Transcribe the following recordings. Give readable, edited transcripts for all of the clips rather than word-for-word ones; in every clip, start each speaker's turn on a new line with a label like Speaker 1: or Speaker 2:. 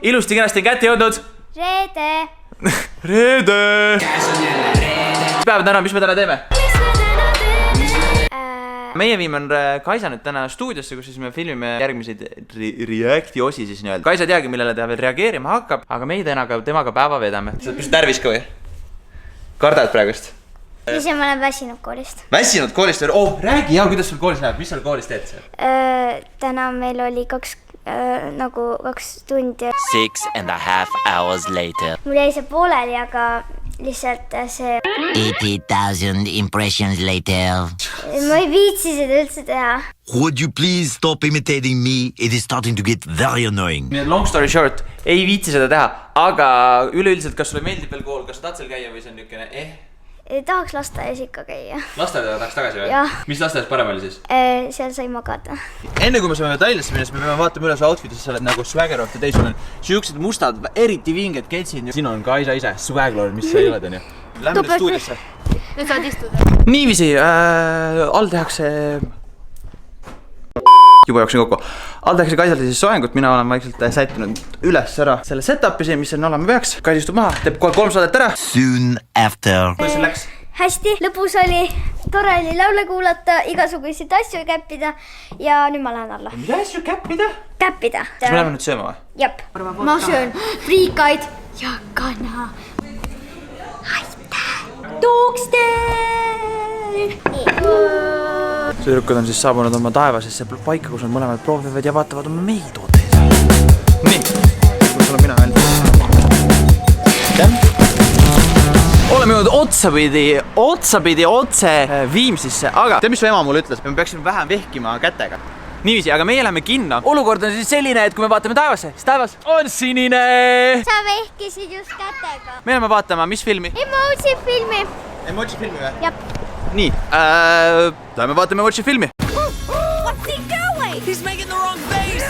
Speaker 1: ilusti kenasti kätte jõudnud
Speaker 2: Reede.
Speaker 1: Reede. Mis päev täna, mis me täna teeme? Meie viime on Kaisa nüüd täna stuudiosse, kus siis me filmime järgmiseid reacti osi siis nii-öelda. Kaisa teagi, millele ta veel reageerima hakkab, aga meie temaga päeva vedame. Sa oled pisut närvis ka või? Kardad praegust?
Speaker 2: Ise ma olen väsinud koolist.
Speaker 1: Väsinud koolist? Oh, räägi jah, kuidas sul koolis läheb, mis sul koolis teed seal?
Speaker 2: Täna meil oli 2 tundi.
Speaker 3: 6.5 hours later.
Speaker 2: Mul jäi see pooleli, aga lihtsalt see
Speaker 3: 80,000 impressions later.
Speaker 2: Ma ei viitsi seda üldse teha.
Speaker 3: Would you please stop imitating me? It is starting to get very annoying.
Speaker 1: Long story short, ei viitsi seda teha, aga üleüldiselt, kas sulle meeldib veel kool, kas sa tahad seal käia või see on niukene
Speaker 2: Tahaks lasteaias ikka käia.
Speaker 1: Lasteaeda tahaks tagasi või?
Speaker 2: Jah.
Speaker 1: Mis lasteaias parem oli siis?
Speaker 2: Seal sai magada.
Speaker 1: Enne kui me saame Tallinnasse minna, siis me peame vaatama üle su outfitis, sa oled nagu swagger of the day, sul on siuksed mustad, eriti vinged ketsid. Siin on Kaisa ise, swaglord, mis sa ei ole, tänju. Lähme nüüd stuudiosse.
Speaker 2: Nüüd saad istuda.
Speaker 1: Niiviisi, all tehakse... Juba jooksin kokku. All tehakse Kaisale siis soengut, mina olen vaikselt sättinud üles ära selle setup'i, mis on olema peaks. Kais istub maha, teeb kohe 3 saadet ära.
Speaker 3: Soon after.
Speaker 1: Kuidas see läks?
Speaker 2: Hästi, lõpus oli tore oli laule kuulata, igasuguseid asju käppida ja nüüd ma lähen alla.
Speaker 1: Mida asju käppida?
Speaker 2: Käppida.
Speaker 1: Kas me läheme nüüd sööma või?
Speaker 2: Jep. Ma söön friikaid ja kana. Aitäh! Tookster!
Speaker 1: Sõdrukud on siis saabunud oma taevasesse paika, kus on mõlemad proovivad ja vaatavad oma meitooteid. Nii, kus olen mina veel? Oleme jõudnud otse Viimsisse, aga tead, mis su ema mulle ütles? Me peaksime vähem vehkima kätega. Niiviisi, aga meie läheme kinno. Olukord on siis selline, et kui me vaatame taevasse, siis taevas on sinine.
Speaker 2: Sa vehkisid just kätega.
Speaker 1: Me läheme vaatama, mis filmi?
Speaker 2: Emoji filmi.
Speaker 1: Emoji filmi või?
Speaker 2: Jep.
Speaker 1: Nii, läheme vaatame Emoji filmi.
Speaker 2: What's he going?
Speaker 3: He's making the wrong face.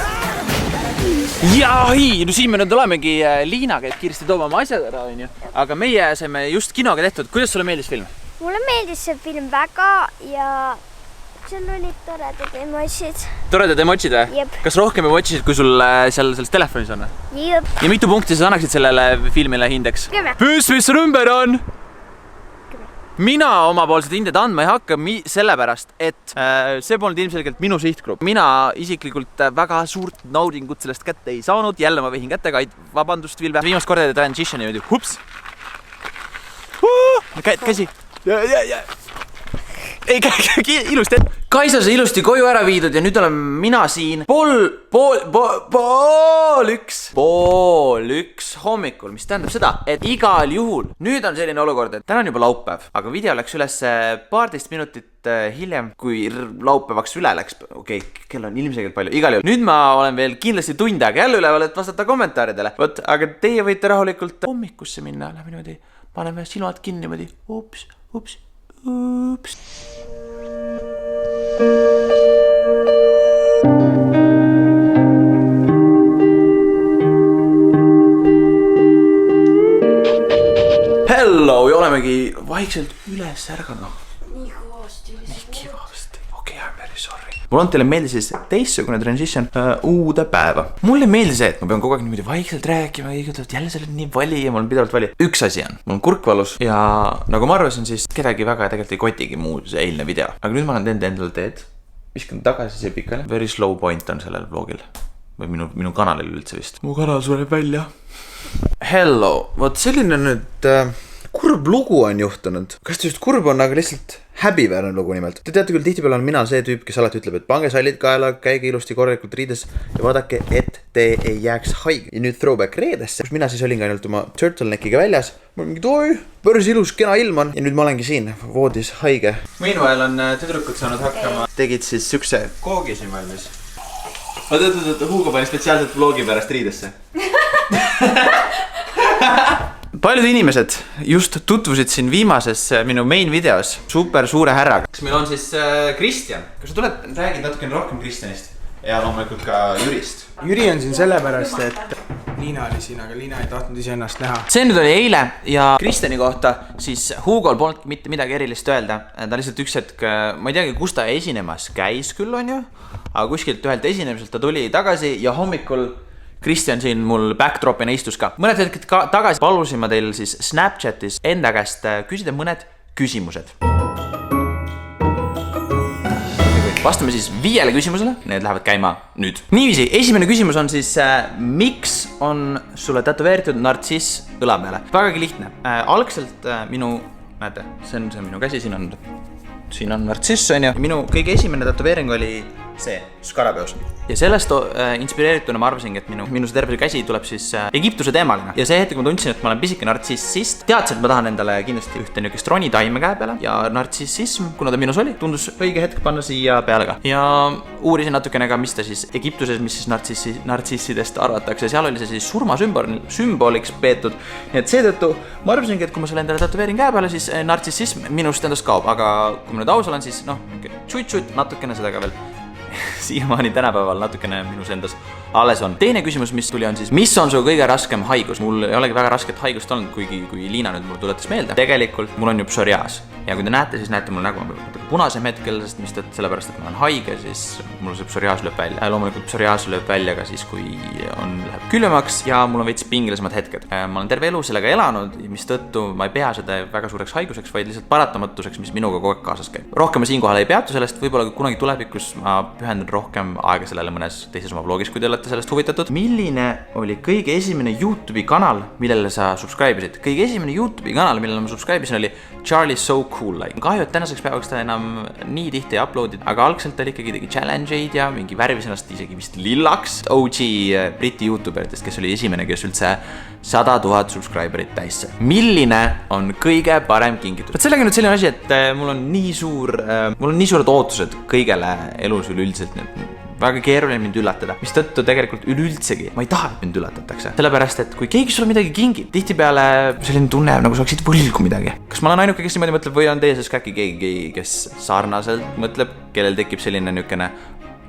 Speaker 1: Jai, no siin me nüüd olemegi, Liina käib kiiresti tooma oma asjad ära, onju. Aga meie saime just kinoga tehtud. Kuidas sulle meeldis film?
Speaker 2: Mulle meeldis see film väga ja seal olid toredad emotsid.
Speaker 1: Toredad emotsid või?
Speaker 2: Jep.
Speaker 1: Kas rohkem emotsid, kui sul seal selles telefonis on?
Speaker 2: Jep.
Speaker 1: Ja mitu punkti sa annaksid sellele filmile hindeks?
Speaker 2: 10.
Speaker 1: Mis number on? Mina omapoolsed hinded andma ei hakka sellepärast, et see polnud ilmselgelt minu sihtgrupp. Mina isiklikult väga suurt naudingut sellest kätte ei saanud. Jälle ma vehin kättega, vabandust Vilve. Viimast korda teed transition niimoodi, hups. Käsi. Ilusti ette. Kaisa sai ilusti koju ära viidud ja nüüd olen mina siin pool üks hommikul, mis tähendab seda, et igal juhul nüüd on selline olukord, et täna on juba laupäev, aga video läks üles 12 minutit hiljem, kui laupäevaks üle läks. Okei, kell on ilmselgelt palju. Igal juhul. Nüüd ma olen veel kindlasti tund aega jälle üleval, et vastata kommentaaridele. Võt, aga teie võite rahulikult hommikusse minna. Lähme niimoodi, paneme silmad kinni niimoodi. Ups. Hello, ja olemegi vaikselt üles ärganud. Nii kivasti. Okei, I'm very sorry. Mul on teile meeldi siis teistsugune transition uude päeva. Mulle ei meeldi see, et ma pean kogu aeg niimoodi vaikselt rääkima, jälle seal on nii vali ja mul on pidevalt vali. Üks asi on, mul on kurk valus ja nagu ma arvasin, siis kedagi väga tegelikult ei kotigi muu see eilne video. Aga nüüd ma olen teinud endale teed, viskan tagasi see pikali. Very slow point on sellel vlogil või minu kanalil üldse vist. Mu kanal sureb välja. Hello, vot selline nüüd kurb lugu on juhtunud. Kas ta just kurb on, aga lihtsalt häbiväärne lugu nimelt. Te teate küll, tihtipeale on mina see tüüp, kes alati ütleb, et pange sallid kaela, käige ilusti korralikult riides ja vaadake, et te ei jääks haige. Ja nüüd throwback reedesse, kus mina siis olin ka ainult oma turtleneckiga väljas. Ma mingi toi, päris ilus, kena ilm on. Ja nüüd ma olengi siin voodis haige. Meanwhile on tüdrukud saanud hakkama. Tegid siis sükse koogi siin valmis. Oot, Hugo pani spetsiaalselt vlogi pärast riidesse. Paljud inimesed just tutvusid siin viimases minu main videos super suure härraga. Kas meil on siis Kristjan? Kas sa tuled, räägid natukene rohkem Kristjanist? Ja loomulikult ka Jürist.
Speaker 4: Jüri on siin sellepärast, et Liina oli siin, aga Liina ei tahtnud ise ennast näha.
Speaker 1: See nüüd oli eile ja Kristjani kohta siis Hugol polnud mitte midagi erilist öelda. Ta lihtsalt üks hetk, ma ei teagi, kus ta esinemas käis küll on ju, aga kuskilt ühelt esinemiselt ta tuli tagasi ja hommikul Kristjan siin mul backdropina istus ka. Mõned hetked tagasi palusin ma teil siis Snapchatis enda käest küsida mõned küsimused. Vastame siis 5 küsimusele, need lähevad käima nüüd. Niiviisi, esimene küsimus on siis, miks on sulle tätoveeritud nartsiss õla peale? Vägagi lihtne. Algselt minu, näete, see on minu käsi, siin on nartsiss, on ju. Minu kõige esimene tätoveering oli see, skarapeos. Ja sellest inspireerituna ma arvasingi, et minu see terve käsi tuleb siis Egiptuse teemalina. Ja see hetk, kui ma tundsin, et ma olen pisike nartsissist, teadsin, et ma tahan endale kindlasti ühte niukest ronitaime käe peale. Ja nartsissism, kuna ta minus oli, tundus õige hetk panna siia peale ka. Ja uurisin natukene ka, mis ta siis Egiptuses, mis siis nartsissidest arvatakse. Seal oli see siis surmasümboliks peetud. Nii et seetõttu ma arvasingi, et kui ma selle endale tätoveerin käe peale, siis nartsissism minust endast kaob. Aga kui ma nüüd aus olen, siis tšut-tšut natukene seda ka veel siiamaani tänapäeval natukene minus endas alles on. Teine küsimus, mis tuli on siis, mis on su kõige raskem haigus? Mul ei olegi väga rasket haigust olnud, kui Liina nüüd mul tuletas meelde. Tegelikult mul on ju psoriaas. Ja kui te näete, siis näete mul nägu punasem hetkel, sest sellepärast, et ma olen haige, siis mul see psoriaas lööb välja. Loomulikult psoriaas lööb välja ka siis, kui läheb külmemaks ja mul on veits pingelisemad hetked. Ma olen terve elu sellega elanud, mis tõttu ma ei pea seda väga suureks haiguseks, vaid lihtsalt paratamatuseks, mis minuga kogu aeg kaasas käib. Rohkem ma siinkohal ei peatu sellest, võib-olla kunagi tulevikus ma pühendan rohkem aega sellele mõnes teises oma vlogis, kui te olete sellest huvitatud. Milline oli kõige esimene YouTube'i kanal, millele sa subscribe'isid? Kõige esimene YouTube'i kanal, millele ma subscribe'isin, oli Charlie So Cool Like. Kahju, et tänaseks päevaks ta enam nii tihti ei uploadid, aga algselt ta ikkagi tegi challenge'id ja mingi värvis ennast isegi vist lillaks. OG briti YouTuberitest, kes oli esimene, kes üldse 100 000 subscriberit täisse. Milline on kõige parem kingitus? Sellega nüüd selline asi, et mul on nii suured ootused kõigele elus üleüldiselt, väga keeruline mind üllatada, mis tõttu tegelikult üleüldsegi ma ei taha, et mind üllatatakse. Sellepärast, et kui keegi sulle midagi kingib, tihtipeale selline tunne, nagu sa oleksid võlgu midagi. Kas ma olen ainuke, kes niimoodi mõtleb või on teie sees äkki keegi, kes sarnaselt mõtleb, kellel tekib selline niukene,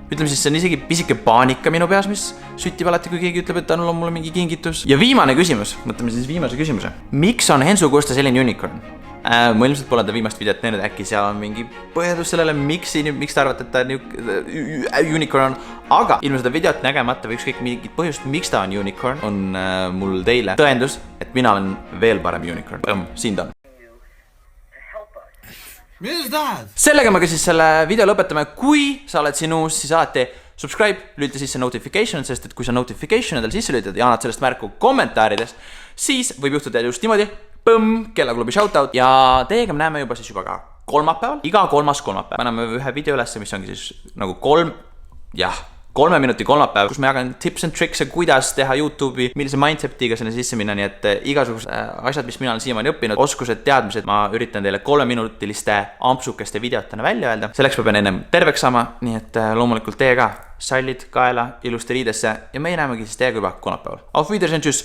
Speaker 1: ütleme siis, see on isegi pisike paanika minu peas, mis süttib alati, kui keegi ütleb, et on mulle mingi kingitus. Ja viimane küsimus, mõtleme siis viimase küsimuse. Miks on Hensu Kusta selline unicorn? Ma ilmselt pole ta viimast videot näinud, äkki seal on mingi põhjendus sellele, miks te arvate, et ta unicorn on. Aga ilma seda videot nägemata või ükskõik mingit põhjust, miks ta on unicorn, on mul teile tõendus, et mina olen veel parem unicorn. Siin ta on. Sellega me ka siis selle video lõpetame. Kui sa oled siin uus, siis alati subscribe, lülita sisse notification, sest et kui sa notification edel sisse lülitad ja annad sellest märku kommentaarides, siis võib juhtuda just niimoodi, Kellaklubi shoutout ja teiega me näeme juba siis juba ka kolmapäeval, iga kolmas kolmapäev. Me anname ühe video ülesse, mis ongi siis nagu 3 minuti kolmapäev, kus ma jagan tips and tricks, kuidas teha YouTube'i, millise mindset'iga sinna sisse minna, nii et igasugused asjad, mis mina olen siiamaani õppinud, oskused, teadmised, ma üritan teile 3-minutiliste ampsukeste videotena välja öelda. Selleks ma pean ennem terveks saama, nii et loomulikult teie ka sallid kaela ilusti riidesse ja me näemegi siis teiega juba kolmapäeval. Auf Wiedersehen, tschüss!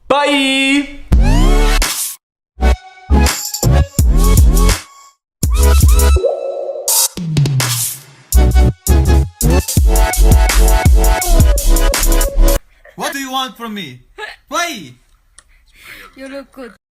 Speaker 1: Bye!
Speaker 5: What do you want from me? Why?
Speaker 2: You look good.